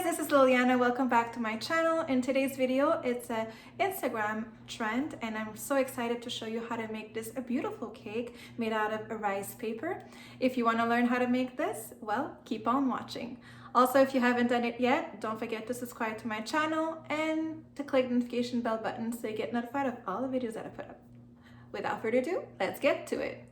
guys, this is Liliana. Welcome back to my channel. In today's video, it's an Instagram trend and I'm so excited to show you how to make this a beautiful cake made out of a rice paper. If you want to learn how to make this, well, keep on watching. Also, if you haven't done it yet, don't forget to subscribe to my channel and to click the notification bell button so you get notified of all the videos that I put up. Without further ado, let's get to it.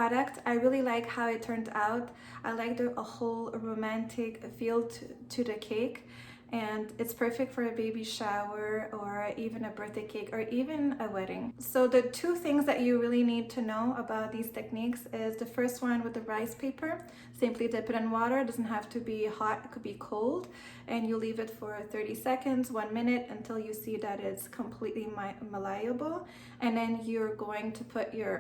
product. I really like how it turned out. I like a whole romantic feel to the cake, and it's perfect for a baby shower or even a birthday cake or even a wedding. So the two things that you really need to know about these techniques is the first one with the rice paper. Simply dip it in water. It doesn't have to be hot, it could be cold, and you leave it for 30 seconds, 1 minute, until you see that it's completely malleable. And then you're going to put your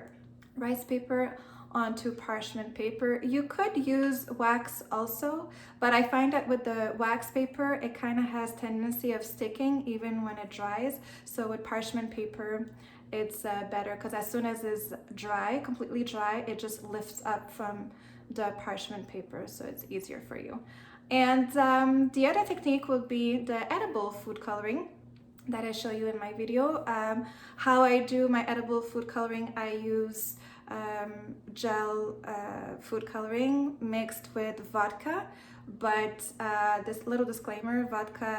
rice paper onto parchment paper. You could use wax also, but I find that with the wax paper, it kind of has tendency of sticking even when it dries. So with parchment paper, it's better, because as soon as it's dry, completely dry, it just lifts up from the parchment paper, so it's easier for you. And the other technique would be the edible food coloring that I show you in my video. How I do my edible food coloring, I use gel food coloring mixed with vodka, but this little disclaimer, vodka,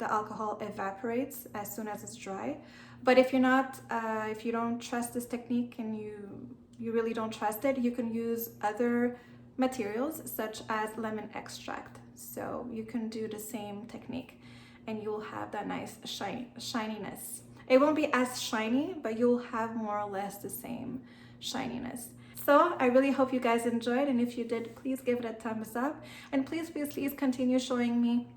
the alcohol evaporates as soon as it's dry. But if you don't trust this technique and you really don't trust it, you can use other materials such as lemon extract. So you can do the same technique and you'll have that nice shininess. It won't be as shiny, but you'll have more or less the same shininess. So I really hope you guys enjoyed, and if you did, please give it a thumbs up, and please continue showing me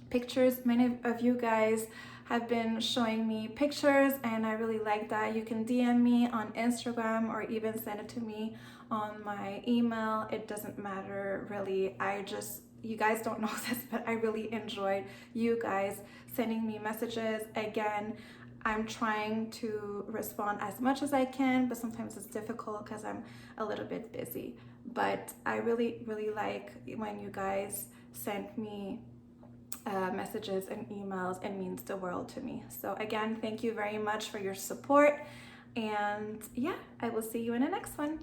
pictures. Many of you guys have been showing me pictures, and I really like that. You can DM me on Instagram or even send it to me on my email. It doesn't matter really. You guys don't know this, but I really enjoyed you guys sending me messages. Again, I'm trying to respond as much as I can, but sometimes it's difficult because I'm a little bit busy. But I really, really like when you guys send me messages and emails. It means the world to me. So again, thank you very much for your support. And yeah, I will see you in the next one.